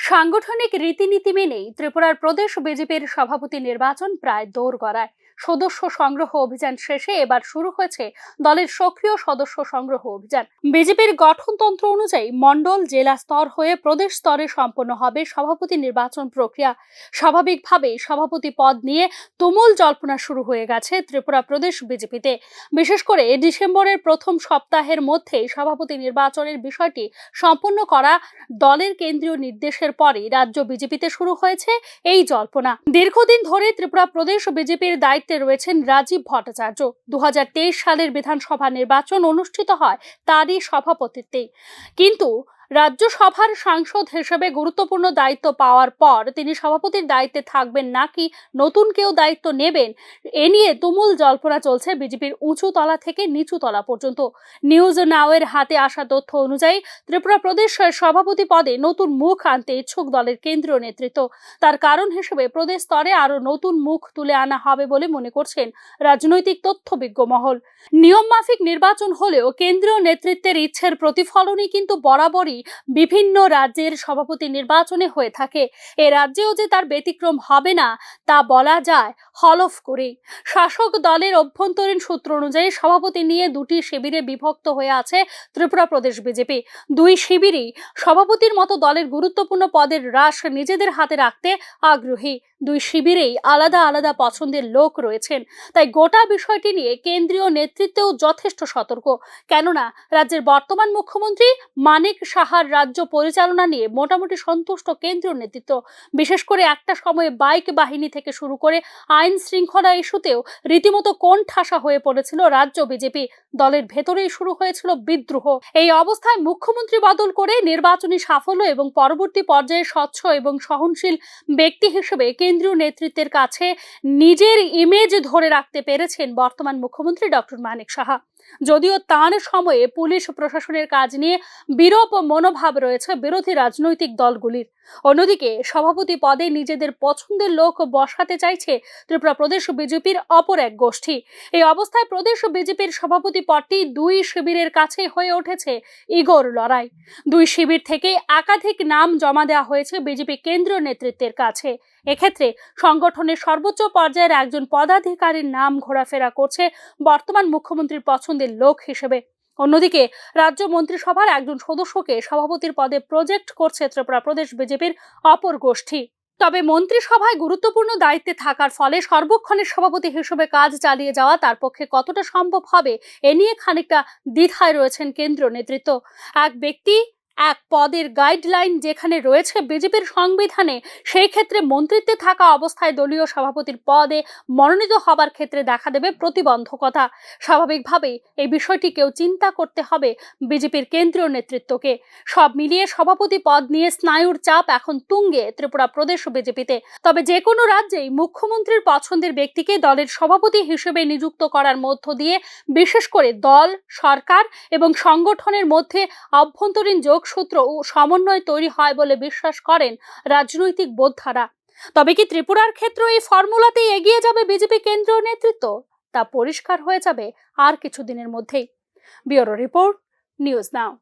সাংগঠনিক রীতিনীতি মেনেই ত্রিপুরার প্রদেশ বিজেপির সভাপতি নির্বাচন প্রায় দোরগোড়ায়। সদস্য সংগ্রহ অভিযান শেষে এবার শুরু হয়েছে দলের সক্রিয় সদস্য সংগ্রহ অভিযান। বিজেপির গঠনতন্ত্র অনুযায়ী মণ্ডল, জেলা স্তর হয়ে প্রদেশ স্তরে সম্পন্ন হবে সভাপতি নির্বাচন প্রক্রিয়া। স্বাভাবিকভাবেই সভাপতি পদ নিয়ে তুমুল জল্পনা শুরু হয়ে গেছে ত্রিপুরা প্রদেশ বিজেপিতে। বিশেষ করে ডিসেম্বরের প্রথম সপ্তাহের মধ্যে সভাপতি নির্বাচনের বিষয়টি সম্পন্ন করা দলের কেন্দ্রীয় নির্দেশের পরে রাজ্য বিজেপিতে শুরু হয়েছে এই জল্পনা। দীর্ঘদিন ধরে ত্রিপুরা প্রদেশ বিজেপির দায়িত্বে রয়েছেন রাজীব ভট্টাচার্য। 2023 সালের বিধানসভা নির্বাচন অনুষ্ঠিত হয় তারই সভাপতিত্বে। কিন্তু রাজ্যসভার সাংসদ হিসেবে গুরুত্বপূর্ণ দায়িত্ব পাওয়ার পর তিনি সভাপতির দায়িত্বে থাকবেন নাকি নতুন কেউ দায়িত্ব নেবেন, এ নিয়ে তুমুল জল্পনা চলছে বিজেপির উঁচু তলা থেকে নিচু তলা পর্যন্ত। নিউজ নাওয়ের হাতে আসা তথ্য অনুযায়ী ত্রিপুরা প্রদেশ সভাপতি পদে নতুন মুখ আনতে ইচ্ছুক দলের কেন্দ্রীয় নেতৃত্ব। তার কারণ হিসেবে প্রদেশ স্তরে আরো নতুন মুখ তুলে আনা হবে বলে মনে করছেন রাজনৈতিক তথ্যবিজ্ঞ মহল। নিয়ম মাফিক নির্বাচন হলেও কেন্দ্রীয় নেতৃত্বের ইচ্ছের প্রতিফলনই কিন্তু বরাবরই বিভিন্ন রাজ্যের সভাপতি নির্বাচনে হয়ে থাকে। এ রাজ্যেও যে তার ব্যতিক্রম হবে না তা বলা যায় হলফ করে। শাসক দলের অভ্যন্তরীণ সূত্র অনুযায়ী সভাপতি নিয়ে দুটি শিবিরে বিভক্ত হয়ে আছে ত্রিপুরা প্রদেশ বিজেপি। দুই শিবিরই সভাপতির মতো দলের গুরুত্বপূর্ণ পদের হ্রাস নিজেদের হাতে রাখতে আগ্রহী। দুই শিবিরেই আলাদা আলাদা পছন্দের লোক রয়েছেন। তাই গোটা বিষয়টি নিয়ে কেন্দ্রীয় নেতৃত্বেও যথেষ্ট সতর্ক। কেননা রাজ্যের বর্তমান মুখ্যমন্ত্রী মানিক সাহার রাজ্য পরিচালনা নিয়ে মোটামুটি সন্তুষ্ট কেন্দ্রীয় নেতৃত্ব। বিশেষ করে একটা সময়ে বাইক বাহিনী থেকে শুরু করে আইন শৃঙ্খলা ইস্যুতেও রীতিমতো কোণঠাসা হয়ে পড়েছিল রাজ্য বিজেপি। দলের ভেতরেই শুরু হয়েছিল বিদ্রোহ। এই অবস্থায় মুখ্যমন্ত্রী বদল করে নির্বাচনী সাফল্য এবং পরবর্তী পর্যায়ে স্বচ্ছ এবং সহনশীল ব্যক্তি হিসেবে কেন্দ্রীয় নেতৃত্বের কাছে নিজের ইমেজ ধরে রাখতে পেরেছেন বর্তমান মুখ্যমন্ত্রী ডক্টর মানিক সাহা। যদিও তার সময়ে পুলিশ প্রশাসনের কাজ নিয়ে বিরূপ মনোভাব রয়েছে বিরোধী রাজনৈতিক দলগুলির। অন্যদিকে সভাপতি পদে নিজেদের পছন্দের লোক বসাতে চাইছে ত্রিপুরা প্রদেশ বিজেপির অপর এক গোষ্ঠী। এই অবস্থায় প্রদেশ বিজেপির সভাপতি পদটি দুই শিবিরের কাছে হয়ে উঠেছে ইগোর লড়াই। দুই শিবির থেকে একাধিক নাম জমা দেওয়া হয়েছে বিজেপি কেন্দ্রীয় নেতৃত্বের কাছে। এক্ষেত্রে সংগঠনের সর্বোচ্চ পর্যায়ের একজন পদাধিকারীর নাম ঘোরাফেরা করছে বর্তমান মুখ্যমন্ত্রীর পছন্দের লোক হিসেবে। অন্যদিকে রাজ্য মন্ত্রিসভার একজন সদস্যকে সভাপতির পদে প্রজেক্ট করছে ত্রিপুরা প্রদেশ বিজেপির অপর গোষ্ঠী। তবে মন্ত্রিসভায় গুরুত্বপূর্ণ দায়িত্বে থাকার ফলে সর্বক্ষণের সভাপতি হিসেবে কাজ চালিয়ে যাওয়া তার পক্ষে কতটা সম্ভব হবে এ নিয়ে খানিকটা দ্বিধায় রয়েছেন কেন্দ্রীয় নেতৃত্ব। এক ব্যক্তি এক পদের গাইডলাইন যেখানে রয়েছে বিজেপির সংবিধানে, সেই ক্ষেত্রে মন্ত্রিত্বে থাকা অবস্থায় দলীয় সভাপতির পদে মনোনীত হবার ক্ষেত্রে দেখা দেবে প্রতিবন্ধকতা। স্বাভাবিকভাবেই এই বিষয়টিকেও চিন্তা করতে হবে বিজেপির কেন্দ্রীয় নেতৃত্বকে। সব মিলিয়ে সভাপতি পদ নিয়ে স্নায়ুর চাপ এখন তুঙ্গে ত্রিপুরা প্রদেশ বিজেপিতে। তবে যে কোনো রাজ্যেই মুখ্যমন্ত্রীর পছন্দের ব্যক্তিকে দলের সভাপতি হিসেবে নিযুক্ত করার মধ্য দিয়ে বিশেষ করে দল, সরকার এবং সংগঠনের মধ্যে অভ্যন্তরীণ যোগসূত্র ও সমন্বয় তৈরি হয় বলে বিশ্বাস করেন রাজনৈতিক বোদ্ধারা। তবে কি ত্রিপুরার ক্ষেত্রে এই ফর্মুলাতেই এগিয়ে যাবে বিজেপি কেন্দ্রীয় নেতৃত্ব, তা পরিষ্কার হয়ে যাবে আর কিছুদিনের মধ্যেই। Bureau report, news now.